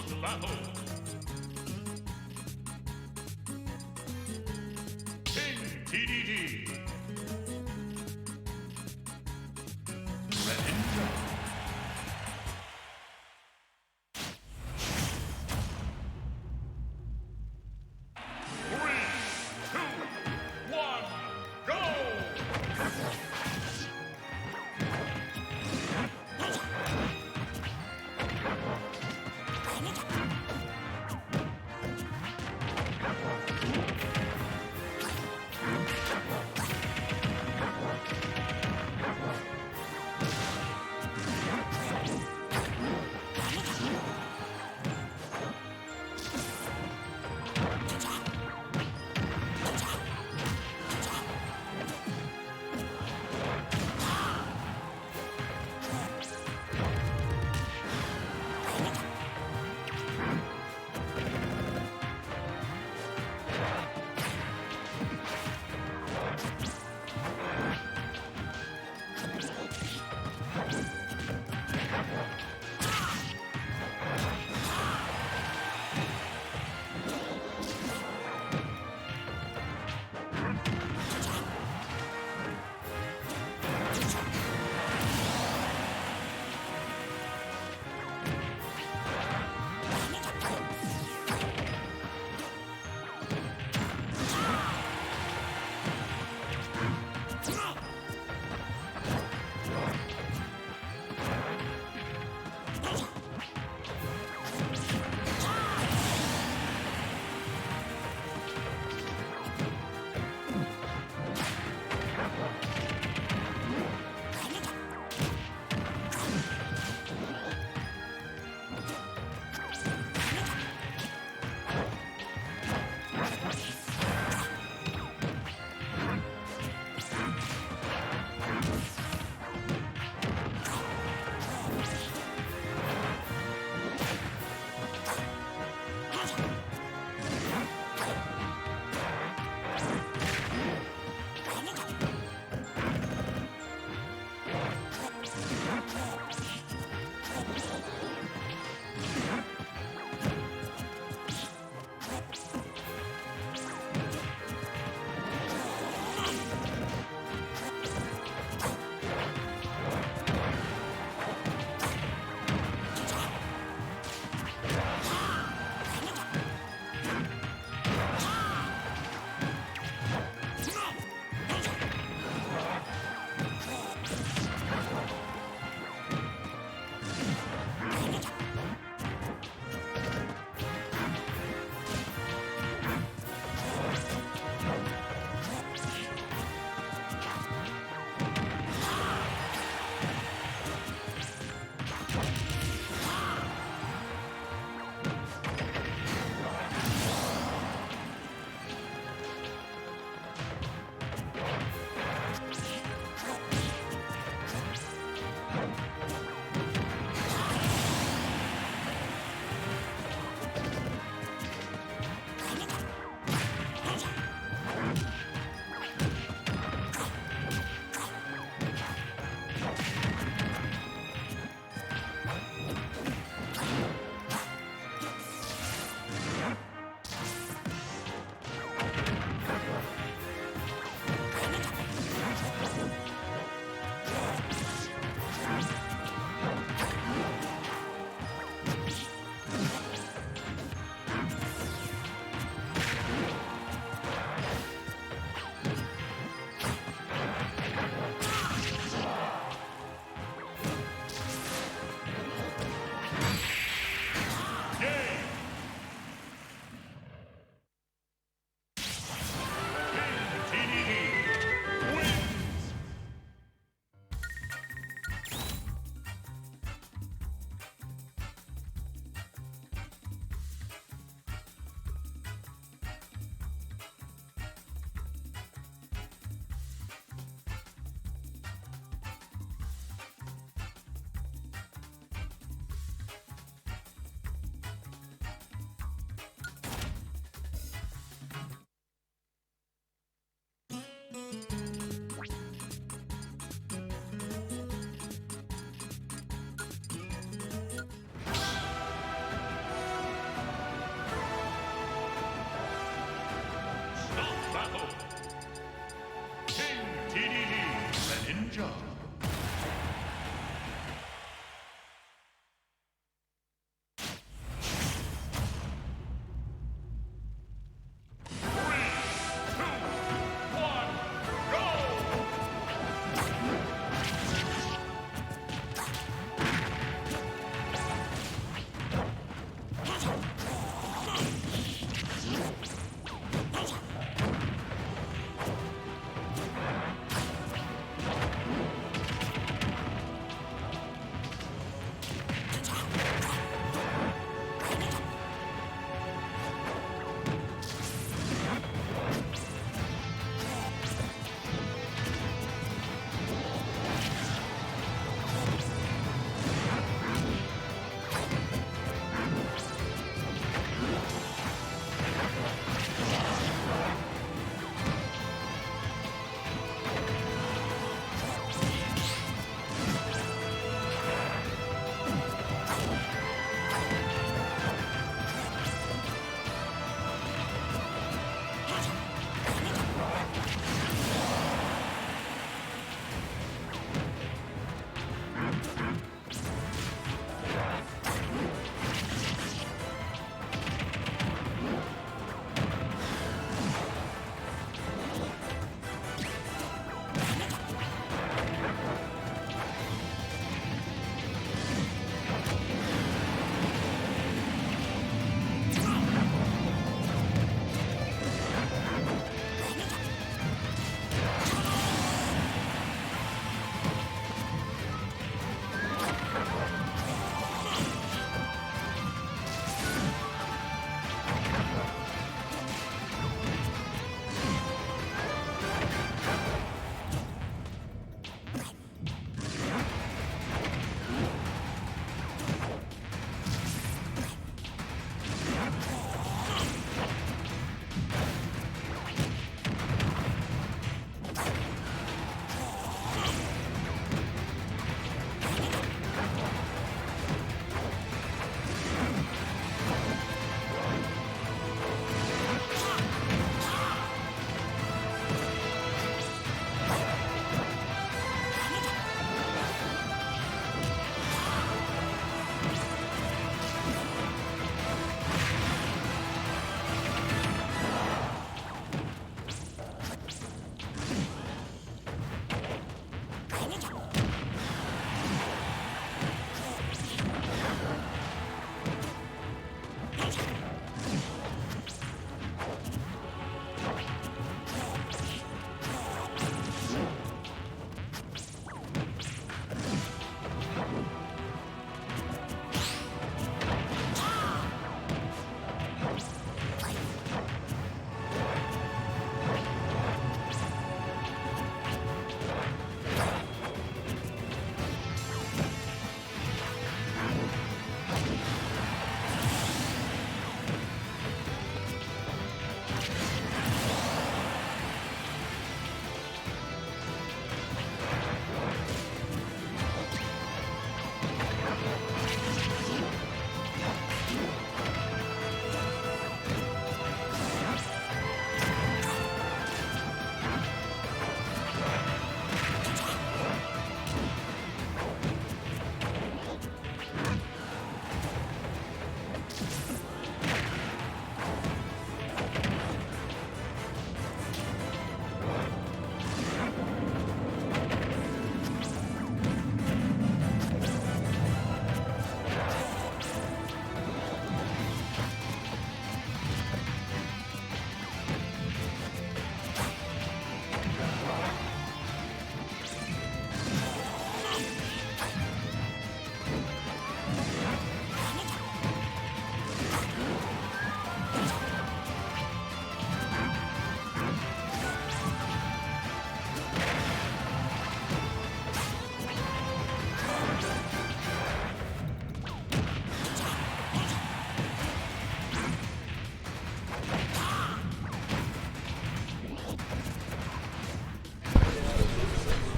of the battle. King DDD. Greninja. Three, two, one, go!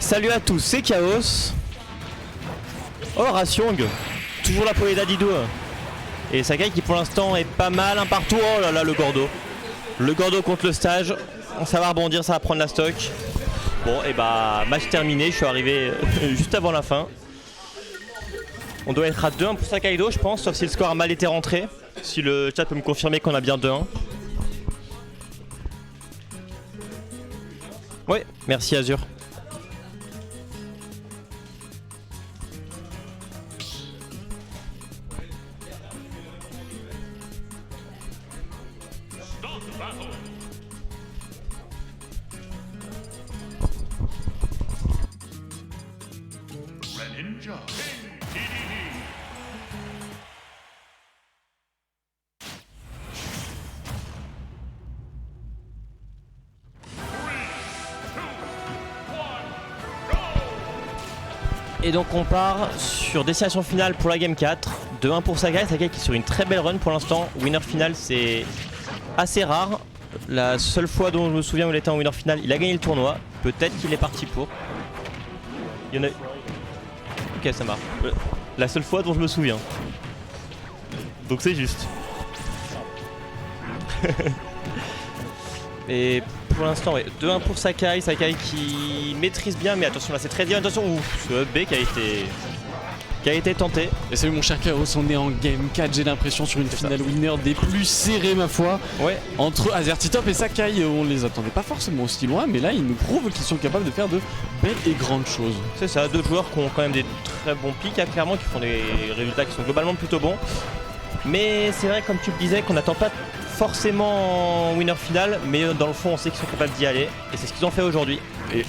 Salut à tous, c'est Chaos. Oh Rasyong, toujours là pour les Dadidou. Et Sakai qui pour l'instant est pas mal, un partout. Oh là là, le Gordo. Le Gordo contre le stage. Ça va rebondir, ça va prendre la stock. Bon et bah match terminé, je suis arrivé juste avant la fin. On doit être à 2-1 pour Sakaido je pense, sauf si le score a mal été rentré. Si le chat peut me confirmer qu'on a bien 2-1. Ouais, merci Azur. Start the battle. Greninja. King DDD. Et donc on part sur destination finale pour la game 4. 2-1 pour Sakai, Sakai qui est sur une très belle run pour l'instant. Winner final c'est assez rare. La seule fois dont je me souviens où il était en winner final, il a gagné le tournoi. Peut-être qu'il est parti pour. Il y en a... Ok, ça marche. La seule fois dont je me souviens. Donc c'est juste. Et pour l'instant, ouais, 2-1 pour Sakai. Sakai qui maîtrise bien, mais attention là, c'est très bien. Attention, ouf, ce B qui a été tenté. Et salut mon cher Chaos, on est en game 4, j'ai l'impression, sur une finale winner des plus serrées ma foi. Ouais. Entre Azertitop et Sakai, on les attendait pas forcément aussi loin, mais là ils nous prouvent qu'ils sont capables de faire de belles et grandes choses. C'est ça, deux joueurs qui ont quand même des très bons pics, hein, clairement, qui font des résultats qui sont globalement plutôt bons. Mais c'est vrai, comme tu le disais, qu'on n'attend pas forcément en winner final, mais dans le fond on sait qu'ils sont capables d'y aller, et c'est ce qu'ils ont fait aujourd'hui.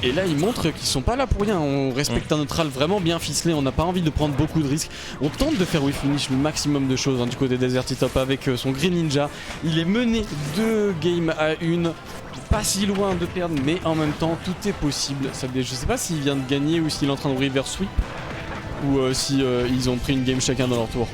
Et là ils montrent qu'ils sont pas là pour rien, on respecte un neutral vraiment bien ficelé, on n'a pas envie de prendre beaucoup de risques. On tente de faire finish le maximum de choses, hein, du côté d'Azertitop avec son Green Ninja. Il est mené 2 games à 1, pas si loin de perdre, mais en même temps tout est possible. Je sais pas s'il vient de gagner ou s'il est en train de reverse sweep, ou si ils ont pris une game chacun dans leur tour.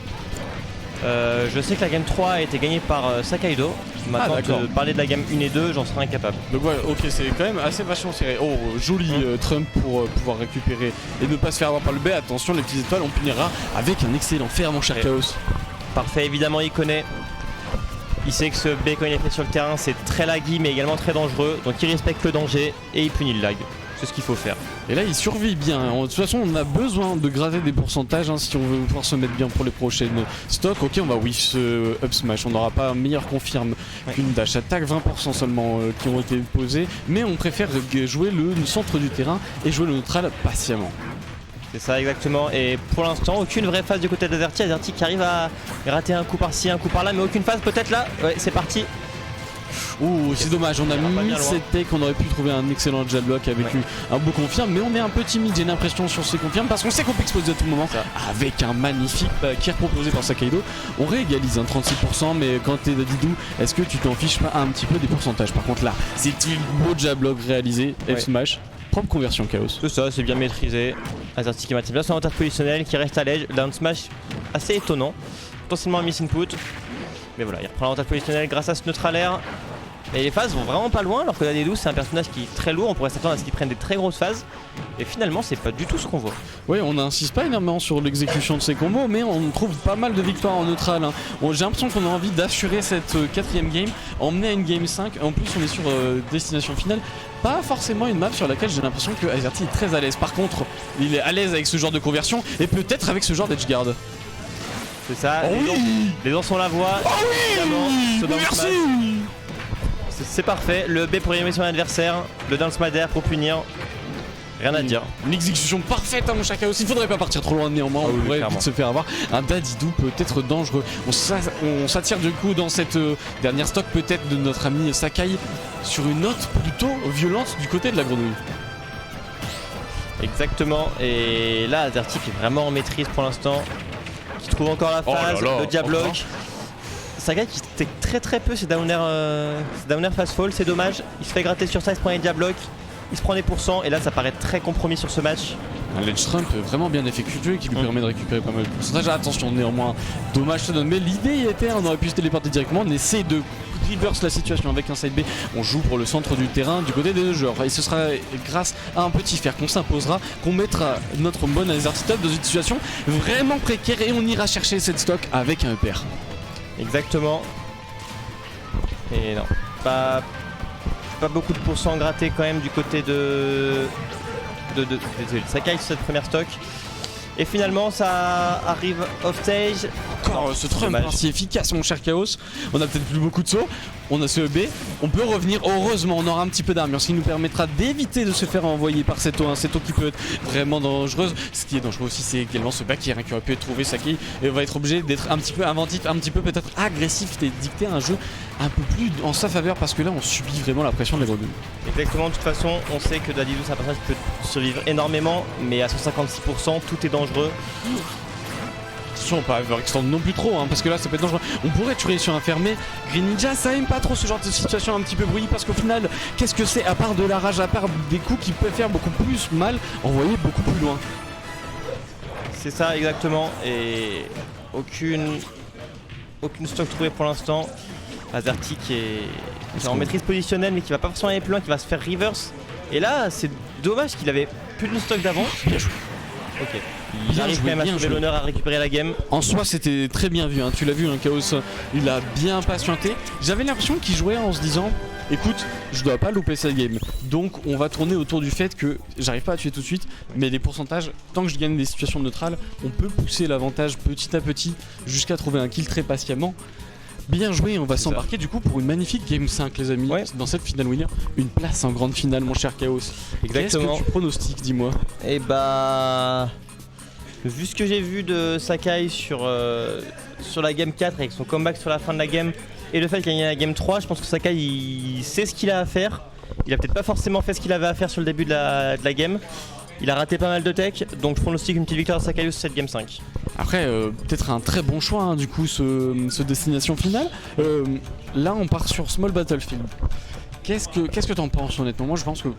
Je sais que la game 3 a été gagnée par Sakaido. Maintenant de parler de la game 1 et 2, j'en serais incapable. Donc voilà, ok, c'est quand même assez vachement serré. Oh, joli Trump pour pouvoir récupérer et ne pas se faire avoir par le B. Attention, les petites étoiles, on punira avec un excellent fer, mon cher Chaos. Parfait, évidemment il connaît. Il sait que ce B quand il est fait sur le terrain c'est très laggy mais également très dangereux. Donc il respecte le danger et il punit le lag. C'est ce qu'il faut faire. Et là il survit bien, de toute façon on a besoin de gratter des pourcentages hein, si on veut pouvoir se mettre bien pour les prochaines stocks. Ok, on va whiff ce up smash, on n'aura pas un meilleur confirme qu'une dash attack, 20% seulement qui ont été posés, mais on préfère jouer le centre du terrain et jouer le neutral patiemment. C'est ça exactement, et pour l'instant aucune vraie phase du côté d'Azerty. Azerty qui arrive à rater un coup par-ci, un coup par-là, mais aucune phase peut-être là. Ouais, c'est parti. Ouh, c'est dommage, on a mis cette take, on aurait pu trouver un excellent jab block avec un beau confirme, mais on est un peu timide, j'ai l'impression, sur ces confirmes parce qu'on sait qu'on peut exploser à tout moment. Avec un magnifique qui est proposé par Sakaido, on réégalise 36%, mais quand t'es Dadidou, est-ce que tu t'en fiches pas un petit peu des pourcentages? Par contre là, c'est un beau jab block réalisé, F smash, propre conversion Chaos. C'est ça, c'est bien maîtrisé. Azerty qui maintient bien son avantage positionnel, qui reste à l'edge, down smash assez étonnant, potentiellement un miss input. Mais voilà, il reprend l'avantage positionnel grâce à ce neutral air. Et les phases vont vraiment pas loin, alors que Dadidou c'est un personnage qui est très lourd, on pourrait s'attendre à ce qu'il prenne des très grosses phases. Et finalement c'est pas du tout ce qu'on voit. Oui, on n'insiste pas énormément sur l'exécution de ces combos, mais on trouve pas mal de victoires en neutral. Hein. J'ai l'impression qu'on a envie d'assurer cette 4ème game, emmener à une game 5. En plus on est sur destination finale. Pas forcément une map sur laquelle j'ai l'impression que Azerty est très à l'aise. Par contre, il est à l'aise avec ce genre de conversion et peut-être avec ce genre d'edgeguard. C'est ça, oh les gens sont la voix. Oh oui, merci. C'est parfait, le B pour éliminer son adversaire, le down smash pour punir, rien à dire. Une exécution parfaite à mon cher Chaos, il faudrait pas partir trop loin néanmoins, on pourrait vite se faire avoir. Un Dadidou peut être dangereux, on s'attire du coup dans cette dernière stock peut-être de notre ami Sakai sur une note plutôt violente du côté de la grenouille. Exactement, et là Azerty qui est vraiment en maîtrise pour l'instant, qui trouve encore la phase, le diablock. Sakai qui take très peu ses down air fast fall, c'est dommage. Il se fait gratter sur ça, il se prend les diablocs, il se prend des pourcents et là ça paraît très compromis sur ce match. Un ledge trump vraiment bien effectué qui lui permet de récupérer pas mal de pourcentage. Attention, néanmoins, dommage ça donne. Mais l'idée était, on aurait pu se téléporter directement. On essaie de reverse la situation avec un side B. On joue pour le centre du terrain du côté des deux joueurs. Et ce sera grâce à un petit fer qu'on s'imposera, qu'on mettra notre bonne Azertitop dans une situation vraiment précaire et on ira chercher cette stock avec un EPR. Exactement. Et non, pas beaucoup de pourcents grattés quand même du côté de Sakai sur cette première stock. Et finalement ça arrive off stage. Encore ce trump si efficace mon cher Chaos. On a peut-être plus beaucoup de sauts. On a ce EB. On peut revenir. Heureusement on aura un petit peu d'armure. Ce qui nous permettra d'éviter de se faire envoyer par cette eau. Cette eau qui peut être vraiment dangereuse. Ce qui est dangereux aussi c'est également ce back qui aurait pu être trouvé Sakai. Et on va être obligé d'être un petit peu inventif. Un petit peu peut-être agressif. Et dicter un jeu un peu plus en sa faveur. Parce que là on subit vraiment la pression des rebuts. Exactement. De toute façon on sait que Dadidou c'est un personnage qui peut survivre énormément. Mais à 156% tout est dangereux. Attention, pas overextend non plus trop, hein, parce que là ça peut être dangereux. On pourrait tuer sur un fermé. Green Ninja, ça aime pas trop ce genre de situation un petit peu brouillée, parce qu'au final, qu'est-ce que c'est à part de la rage, à part des coups qui peuvent faire beaucoup plus mal, envoyer beaucoup plus loin. C'est ça exactement, et aucune stock trouvée pour l'instant. Azerty qui est en maîtrise positionnelle, mais qui va pas forcément aller plus loin, qui va se faire reverse. Et là, c'est dommage qu'il avait plus de stock d'avant. Bien joué. Ok. Il arrive quand même à sauver l'honneur, à récupérer la game. En soi c'était très bien vu, hein. Tu l'as vu, hein, Chaos, il a bien patienté. J'avais l'impression qu'il jouait en se disant écoute, je dois pas louper cette game. Donc on va tourner autour du fait que j'arrive pas à tuer tout de suite, mais les pourcentages, tant que je gagne des situations neutrales, on peut pousser l'avantage petit à petit jusqu'à trouver un kill très patiemment. Bien joué, on va s'embarquer du coup pour une magnifique game 5 les amis, dans cette finale winner. Une place en grande finale mon cher Chaos. Exactement. Qu'est-ce que tu pronostiques, dis-moi? Et bah... Vu ce que j'ai vu de Sakai sur la game 4 avec son comeback sur la fin de la game et le fait qu'il a gagné la game 3, je pense que Sakai il sait ce qu'il a à faire. Il a peut-être pas forcément fait ce qu'il avait à faire sur le début de la game. Il a raté pas mal de tech, donc je pronostique une petite victoire de Sakai sur cette game 5. Après, peut-être un très bon choix hein, du coup ce destination finale. Là on part sur Small Battlefield. Qu'est-ce que t'en penses honnêtement? Moi je pense que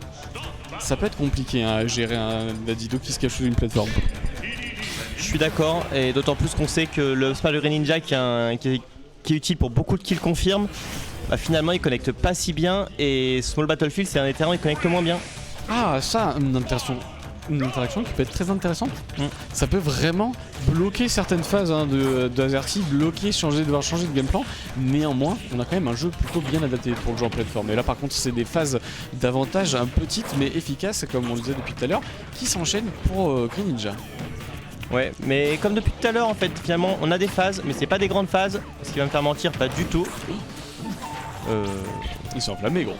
ça peut être compliqué hein, à gérer un Dadidou qui se cache sous une plateforme. Je suis d'accord, et d'autant plus qu'on sait que le Small Ninja qui est utile pour beaucoup de kills confirme, bah finalement il connecte pas si bien, et Small Battlefield c'est un des terrains où il connecte moins bien. Ah ça, une interaction qui peut être très intéressante. Ça peut vraiment bloquer certaines phases hein, de Azerty, devoir changer de game plan. Néanmoins, on a quand même un jeu plutôt bien adapté pour le genre plateforme. Et là par contre c'est des phases d'avantage petites mais efficaces, comme on le disait depuis tout à l'heure, qui s'enchaînent pour Green Ninja. Ouais, mais comme depuis tout à l'heure en fait, finalement on a des phases, mais c'est pas des grandes phases, ce qui va me faire mentir, pas du tout. Il s'est enflammé gros.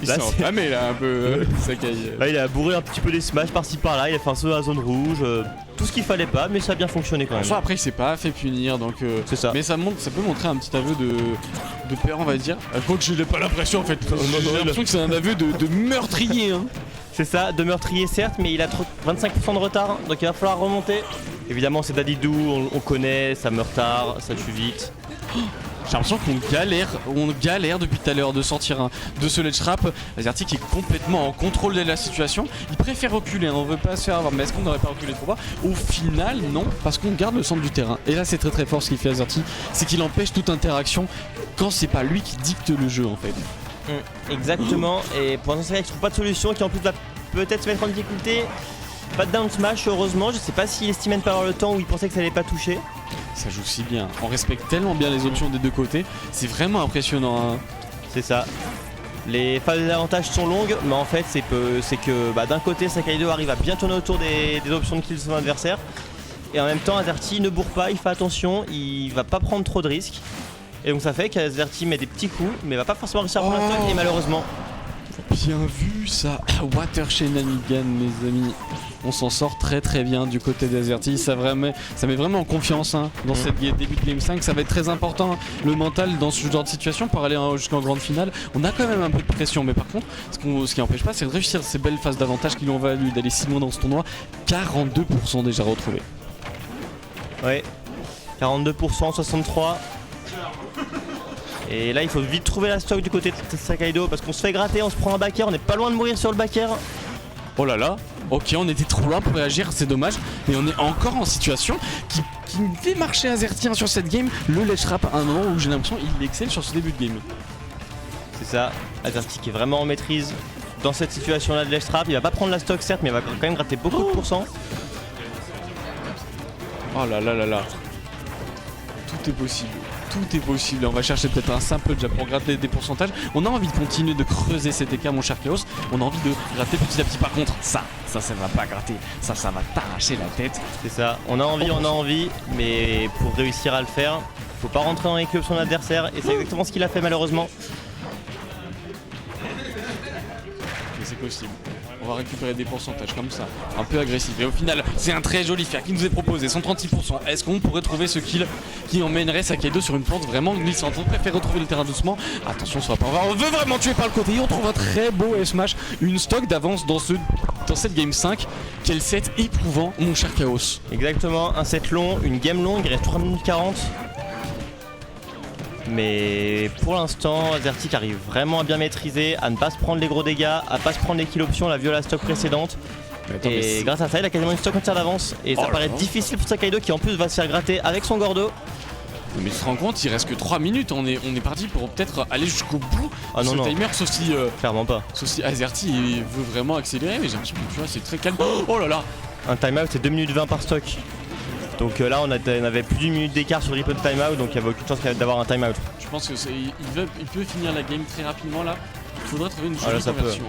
Il s'est enflammé là un peu. Sakai. Là il a bourré un petit peu des smash par-ci par-là, il a fait un saut dans la zone rouge, tout ce qu'il fallait pas, mais ça a bien fonctionné quand même. Enfin, après il s'est pas fait punir donc c'est ça. Mais ça peut montrer un petit aveu de peur on va dire. Quoique je n'ai pas l'impression en fait. J'ai l'impression que c'est un aveu de meurtrier hein. C'est ça, de meurtrier certes, mais il a 25% de retard, donc il va falloir remonter. Évidemment c'est Dadidou, on connaît, ça meurt tard, ça tue vite. J'ai l'impression qu'on galère depuis tout à l'heure de sortir de ce ledge trap. Azerty qui est complètement en contrôle de la situation. Il préfère reculer, hein, on veut pas se faire avoir. Mais est-ce qu'on n'aurait pas reculé trop bas? Au final, non, parce qu'on garde le centre du terrain. Et là, c'est très très fort ce qu'il fait Azerty, c'est qu'il empêche toute interaction quand c'est pas lui qui dicte le jeu en fait. Exactement, et pour l'instant, c'est vrai qu'il trouve pas de solution, qui en plus va peut-être se mettre en difficulté. Pas de down smash, heureusement. Je sais pas s'il estimait ne pas avoir le temps ou il pensait que ça allait pas toucher. Ça joue si bien, on respecte tellement bien les options des deux côtés, c'est vraiment impressionnant hein. C'est ça. Les phases d'avantage sont longues, mais en fait c'est que d'un côté Sakaido arrive à bien tourner autour des options de kill de son adversaire, et en même temps Azerty ne bourre pas, il fait attention, il va pas prendre trop de risques, et donc ça fait qu'Azerty met des petits coups, mais va pas forcément réussir à prendre un stock, et malheureusement. Bien vu ça, Water Shenanigan les amis. On s'en sort très très bien du côté d'Azerty, ça met vraiment en confiance hein, dans cette début de game 5, ça va être très important le mental dans ce genre de situation pour aller jusqu'en grande finale. On a quand même un peu de pression, mais par contre ce qui n'empêche pas c'est de réussir ces belles phases d'avantage qui lui ont valu d'aller si loin dans ce tournoi. 42% déjà retrouvés. Ouais, 42%, 63%. Et là il faut vite trouver la stock du côté de Sakaido parce qu'on se fait gratter, on se prend un backer, on n'est pas loin de mourir sur le backer. Oh là là, Ok, on était trop loin pour réagir, c'est dommage. Mais on est encore en situation qui fait marcher Azerty sur cette game. Le ledge trap à un moment où j'ai l'impression qu'il excelle sur ce début de game. C'est ça, Azerty qui est vraiment en maîtrise dans cette situation-là de ledge trap. Il va pas prendre la stock certes, mais il va quand même gratter beaucoup de pourcents. Oh là là là là. Tout est possible. Tout est possible. On va chercher peut-être un simple jab pour gratter des pourcentages. On a envie de continuer de creuser cet écart, mon cher Chaos. On a envie de gratter petit à petit. Par contre, ça va pas gratter. Ça va t'arracher la tête. C'est ça, on a envie, mais pour réussir à le faire, faut pas rentrer dans les queues de son adversaire. Et c'est exactement ce qu'il a fait malheureusement. Mais c'est possible. On va récupérer des pourcentages comme ça, un peu agressif. Et au final, c'est un très joli fer qui nous est proposé, 136%. Est-ce qu'on pourrait trouver ce kill qui emmènerait Sakai2 sur une pente vraiment glissante? On préfère retrouver le terrain doucement. Attention, ça va pas. On veut vraiment tuer par le côté. Et on trouve un très beau S-Smash, une stock d'avance dans cette game 5. Quel set éprouvant, mon cher Chaos. Exactement, un set long, une game longue, il reste 3 minutes 40. Mais pour l'instant, Azerty arrive vraiment à bien maîtriser, à ne pas se prendre les gros dégâts, à pas se prendre les kills options, la viola stock précédente. Et grâce à ça, il a quasiment une stock entière d'avance. Et ça paraît difficile pour Sakai2 qui en plus va se faire gratter avec son Gordo. Mais tu te rends compte, il reste que 3 minutes, on est parti pour peut-être aller jusqu'au bout de ce timer, sauf si clairement pas. Sauf si Azerty veut vraiment accélérer, mais j'ai l'impression que tu vois, c'est très calme. Oh là là. Un timeout c'est 2 minutes 20 par stock. Donc là on avait plus d'une minute d'écart sur le replay de timeout, donc il y avait aucune chance d'avoir un timeout. Je pense que il peut finir la game très rapidement là. Il faudrait trouver une jolie conversion.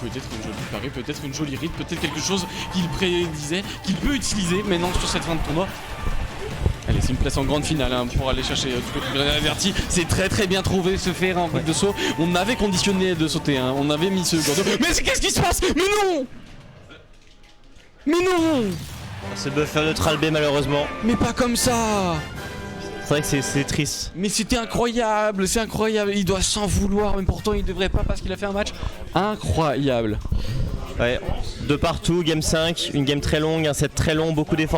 Peut-être une jolie pari, peut-être une jolie read, peut-être quelque chose qu'il prédisait, qu'il peut utiliser maintenant sur cette fin de tournoi. Allez, c'est une place en grande finale pour aller chercher du côté de Azerty. C'est très bien trouvé ce fer en brique de saut. On avait conditionné de sauter, on avait mis ce Gordo. Mais qu'est-ce qui se passe? Mais non! Mais non! Ce buffer neutral B malheureusement. Mais pas comme ça! C'est vrai que c'est triste. Mais c'était incroyable, c'est incroyable. Il doit s'en vouloir, mais pourtant il devrait pas parce qu'il a fait un match incroyable. Ouais, de partout, game 5, une game très longue, un set très long, beaucoup d'efforts.